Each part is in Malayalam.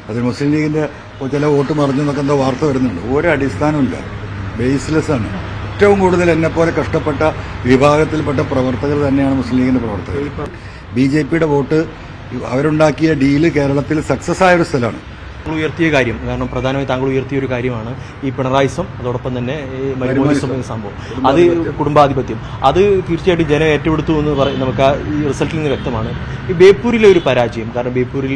അതിൽ മുസ്ലിം ലീഗിൻ്റെ ചില വോട്ട് മറിഞ്ഞു എന്നൊക്കെ എന്തോ വാർത്ത വരുന്നുണ്ട്. ഒരു അടിസ്ഥാനമില്ല, ബേസ്ലെസ് ആണ്. ഏറ്റവും കൂടുതൽ എന്നെപ്പോലെ കഷ്ടപ്പെട്ട വിഭാഗത്തിൽപ്പെട്ട പ്രവർത്തകർ തന്നെയാണ് മുസ്ലിം ലീഗിൻ്റെ പ്രവർത്തകർ. BJPയുടെ വോട്ട് അവരുണ്ടാക്കിയ ഡീല് കേരളത്തിൽ സക്സസ് ആയൊരു സ്ഥലമാണ്. ഉയർത്തിയ കാര്യം, കാരണം പ്രധാനമായി താങ്കൾ ഉയർത്തിയ ഒരു കാര്യമാണ് ഈ പിണറായിസം, അതോടൊപ്പം തന്നെ മരുമോനിസം എന്ന സംഭവം, അത് കുടുംബാധിപത്യം, അത് തീർച്ചയായിട്ടും ജനം ഏറ്റെടുത്തു എന്ന് നമുക്ക് ഈ റിസൾട്ടിൽ നിന്ന് വ്യക്തമാണ്. ഈ ബേപ്പൂരിലെ ഒരു പരാജയം, കാരണം ബേപ്പൂരിൽ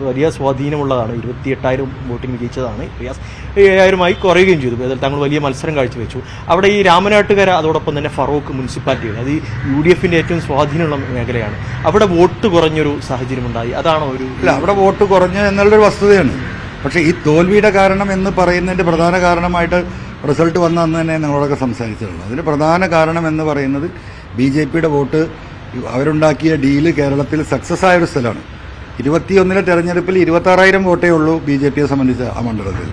വലിയ സ്വാധീനമുള്ളതാണ്, 28,000 വോട്ടിംഗ് വിജയിച്ചതാണ്, 7,000 കുറയുകയും ചെയ്തു. അതിൽ താങ്കൾ വലിയ മത്സരം കാഴ്ചവെച്ചു. അവിടെ ഈ രാമനാട്ടുകര, അതോടൊപ്പം തന്നെ ഫറോക്ക് മുനിസിപ്പാലിറ്റികൾ, അത് ഈ UDFന്റെ ഏറ്റവും സ്വാധീനമുള്ള മേഖലയാണ്. അവിടെ വോട്ട് കുറഞ്ഞൊരു സാഹചര്യം ഉണ്ടായി. അതാണോ ഒരു അവിടെ വോട്ട് കുറഞ്ഞു എന്നുള്ളൊരു വസ്തുതയാണ്. പക്ഷേ ഈ തോൽവിയുടെ കാരണം എന്ന് പറയുന്നതിൻ്റെ പ്രധാന കാരണമായിട്ട് റിസൾട്ട് വന്ന അന്ന് തന്നെ ഞങ്ങളോടൊക്കെ സംസാരിച്ചിട്ടുള്ളൂ. അതിന് പ്രധാന കാരണം എന്ന് പറയുന്നത് BJPയുടെ വോട്ട് അവരുണ്ടാക്കിയ ഡീല് കേരളത്തിൽ സക്സസ് ആയൊരു സ്ഥലമാണ്. 21 തെരഞ്ഞെടുപ്പിൽ 26,000 വോട്ടേ ഉള്ളൂ BJPയെ സംബന്ധിച്ച് ആ മണ്ഡലത്തിൽ.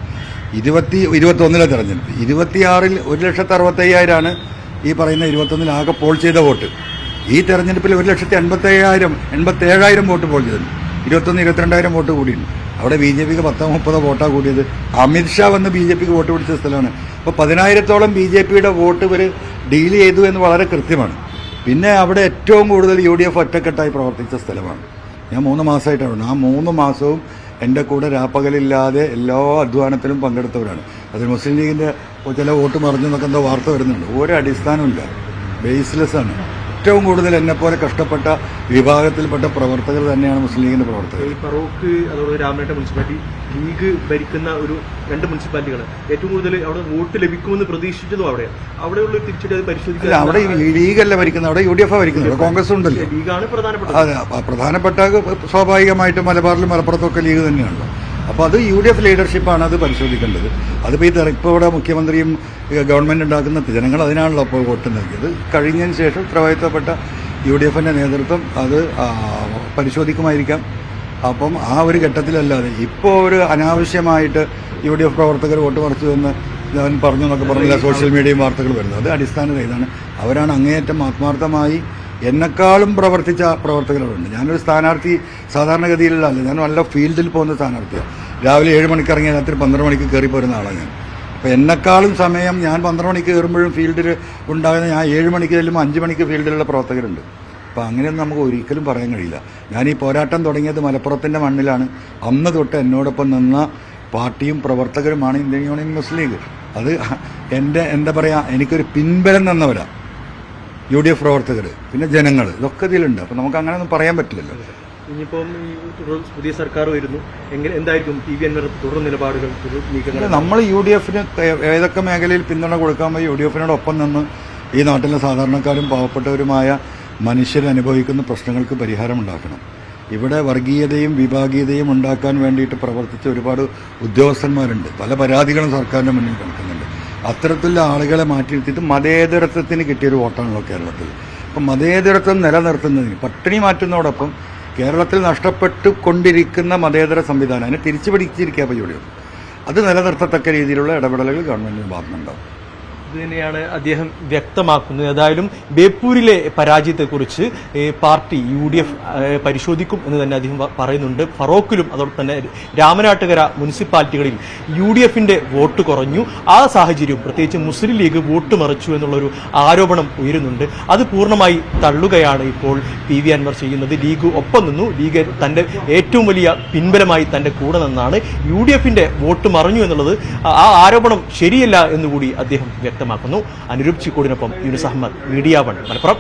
21 തെരഞ്ഞെടുപ്പ് 26-ൽ 1,65,000 ഈ പറയുന്ന 21 ആകെ പോൾ ചെയ്ത വോട്ട്. ഈ തെരഞ്ഞെടുപ്പിൽ 1,87,000 വോട്ട് പോൾ ചെയ്തിട്ടുണ്ട്. 22,000 വോട്ട് കൂടിയുണ്ട്. അവിടെ BJPക്ക് 10-30 വോട്ടാണ് കൂടിയത്. അമിത്ഷാ വന്ന് BJPക്ക് വോട്ട് പിടിച്ച സ്ഥലമാണ്. അപ്പോൾ 10,000-ഓളം BJPയുടെ വോട്ട് ഇവർ ഡീൽ ചെയ്തു എന്ന് വളരെ കൃത്യമാണ്. പിന്നെ അവിടെ ഏറ്റവും കൂടുതൽ UDF ഒറ്റക്കെട്ടായി പ്രവർത്തിച്ച സ്ഥലമാണ്. ഞാൻ 3 മാസമായിട്ടാണ്. ആ 3 മാസവും എൻ്റെ കൂടെ രാപ്പകലില്ലാതെ എല്ലാ അധ്വാനത്തിലും പങ്കെടുത്തവരാണ്. അതിൽ മുസ്ലിം ലീഗിൻ്റെ ചില വോട്ട് മറിഞ്ഞു എന്നൊക്കെ എന്തോ വാർത്ത വരുന്നുണ്ട്. ഒരു അടിസ്ഥാനമില്ല, ബേസ്ലെസ് ആണ്. ഏറ്റവും കൂടുതൽ എന്നെപ്പോലെ കഷ്ടപ്പെട്ട വിഭാഗത്തിൽപ്പെട്ട പ്രവർത്തകർ തന്നെയാണ് മുസ്ലിം ലീഗിൻ്റെ പ്രവർത്തകർ. ഈ ഫറോക്ക്, അതുപോലെ രാമനാട്ട മുനിസിപ്പാലിറ്റി, ലീഗ് ഭരിക്കുന്ന ഒരു 2 മുനിസിപ്പാലിറ്റികൾ ഏറ്റവും കൂടുതൽ അവിടെ വോട്ട് ലഭിക്കുമെന്ന് പ്രതീക്ഷിച്ചതും അവിടെയുള്ള തിരിച്ചടി പരിശോധിക്കുക. അവിടെ ലീഗല്ല ഭരിക്കുന്നത്, അവിടെ UDF ഭരിക്കുന്നത്, അവിടെ കോൺഗ്രസ് ഉണ്ടല്ലോ. ലീഗാണ് പ്രധാനപ്പെട്ട. അതെ, പ്രധാനപ്പെട്ട സ്വാഭാവികമായിട്ടും മലബാറിലും മലപ്പുറത്തൊക്കെ ലീഗ് തന്നെയാണല്ലോ. അപ്പോൾ അത് UDF ലീഡർഷിപ്പാണ് അത് പരിശോധിക്കേണ്ടത്. അതിപ്പോൾ ഇപ്പോൾ ഇവിടെ മുഖ്യമന്ത്രിയും ഗവൺമെൻറ് ഉണ്ടാക്കുന്ന ജനങ്ങൾ അതിനാണല്ലോ അപ്പോൾ വോട്ട് നൽകിയത്. കഴിഞ്ഞതിന് ശേഷം ഉത്തരവാദിത്തപ്പെട്ട UDFൻ്റെ നേതൃത്വം അത് പരിശോധിക്കുമായിരിക്കാം. അപ്പം ആ ഒരു ഘട്ടത്തിലല്ലാതെ ഇപ്പോൾ ഒരു അനാവശ്യമായിട്ട് UDF പ്രവർത്തകർ വോട്ട് മറിച്ചു എന്ന് ഞാൻ പറഞ്ഞു എന്നൊക്കെ പറഞ്ഞില്ല സോഷ്യൽ മീഡിയയും വാർത്തകൾ വരുന്നത്. അത് അടിസ്ഥാന ഇതാണ്. അവരാണ് അങ്ങേയറ്റം ആത്മാർത്ഥമായി എന്നെക്കാളും പ്രവർത്തിച്ച പ്രവർത്തകരുണ്ട്. ഞാനൊരു സ്ഥാനാർത്ഥി സാധാരണഗതിയിലുള്ള അല്ല, ഞാൻ നല്ല ഫീൽഡിൽ പോകുന്ന സ്ഥാനാർത്ഥിയാണ്. രാവിലെ 7 മണിക്ക് ഇറങ്ങിയ രാത്രി 12 മണിക്ക് കയറി പോരുന്ന ആളാണ് ഞാൻ. അപ്പോൾ എന്നെക്കാളും സമയം ഞാൻ 12 മണിക്ക് കയറുമ്പോഴും ഫീൽഡിൽ ഉണ്ടാകുന്ന ഞാൻ 7 മണിക്ക് ചെല്ലുമ്പോൾ 5 മണിക്ക് ഫീൽഡിലുള്ള പ്രവർത്തകരുണ്ട്. അപ്പോൾ അങ്ങനെയൊന്നും നമുക്ക് ഒരിക്കലും പറയാൻ കഴിയില്ല. ഞാൻ ഈ പോരാട്ടം തുടങ്ങിയത് മലപ്പുറത്തിൻ്റെ മണ്ണിലാണ്. അന്ന് തൊട്ട് എന്നോടൊപ്പം നിന്ന പാർട്ടിയും പ്രവർത്തകരുമാണ് ഇന്ത്യൻ യൂണിയൻ മുസ്ലിം ലീഗ്. അത് എന്താ പറയുക, എനിക്കൊരു പിൻബലം തന്നവരാണ് UDF പ്രവർത്തകർ, പിന്നെ ജനങ്ങൾ, ഇതൊക്കെ ഇതിലുണ്ട്. അപ്പോൾ നമുക്ക് അങ്ങനെയൊന്നും പറയാൻ പറ്റില്ലല്ലോ. ഇനിയിപ്പം പുതിയ സർക്കാർ വരുന്നു, എന്തായിരിക്കും PV അൻവർ തുടർ നിലപാടുകൾ, നീക്കങ്ങൾ? നമ്മൾ UDFന് ഏതൊക്കെ മേഖലയിൽ പിന്തുണ കൊടുക്കാൻ UDFനോടൊപ്പം നിന്ന് ഈ നാട്ടിലെ സാധാരണക്കാരും പാവപ്പെട്ടവരുമായ മനുഷ്യർ അനുഭവിക്കുന്ന പ്രശ്നങ്ങൾക്ക് പരിഹാരമുണ്ടാക്കണം. ഇവിടെ വർഗീയതയും വിഭാഗീയതയും ഉണ്ടാക്കാൻ വേണ്ടിയിട്ട് പ്രവർത്തിച്ച ഒരുപാട് ഉദ്യോഗസ്ഥന്മാരുണ്ട്. പല പരാതികളും സർക്കാരിൻ്റെ മുന്നിൽ കിടക്കുന്നുണ്ട്. അത്തരത്തിലുള്ള ആളുകളെ മാറ്റിയിരുത്തിയിട്ട് മതേതരത്വത്തിന് കിട്ടിയൊരു വോട്ടാണല്ലോ കേരളത്തിൽ. അപ്പം മതേതരത്വം നിലനിർത്തുന്നതിന് പട്ടിണി മാറ്റുന്നതോടൊപ്പം കേരളത്തിൽ നഷ്ടപ്പെട്ടു കൊണ്ടിരിക്കുന്ന മതേതര സംവിധാനം അതിനെ തിരിച്ചു പിടിച്ചിരിക്കാൻ പറ്റുള്ളൂ. അത് നിലനിർത്തത്തക്ക രീതിയിലുള്ള ഇടപെടലുകൾ ഗവൺമെൻറ്റിന് ഭാഗത്തുനിന്നുണ്ടാവും. ഇത് തന്നെയാണ് അദ്ദേഹം വ്യക്തമാക്കുന്നത്. ഏതായാലും ബേപ്പൂരിലെ പരാജയത്തെക്കുറിച്ച് പാർട്ടി UDF പരിശോധിക്കും എന്ന് തന്നെ അദ്ദേഹം പറയുന്നുണ്ട്. ഫറോക്കിലും അതോടൊപ്പം തന്നെ രാമനാട്ടുകര മുനിസിപ്പാലിറ്റികളിൽ UDFന്റെ വോട്ട് കുറഞ്ഞു. ആ സാഹചര്യം, പ്രത്യേകിച്ച് മുസ്ലിം ലീഗ് വോട്ട് മറിച്ചു എന്നുള്ളൊരു ആരോപണം ഉയരുന്നുണ്ട്. അത് പൂർണ്ണമായി തള്ളുകയാണ് ഇപ്പോൾ PV അൻവർ ചെയ്യുന്നത്. ലീഗ് ഒപ്പം നിന്നു, ലീഗ് തന്റെ ഏറ്റവും വലിയ പിൻബലമായി തന്റെ കൂടെ നിന്നാണ്. UDFന്റെ വോട്ട് മറിഞ്ഞു എന്നുള്ളത്, ആ ആരോപണം ശരിയല്ല എന്നുകൂടി അദ്ദേഹം വ്യക്തമാക്കുന്നു. അനുരൂപ് ചിക്കോടിനൊപ്പം യൂനുസ് അഹമ്മദ്, മീഡിയ 1, മലപ്പുറം.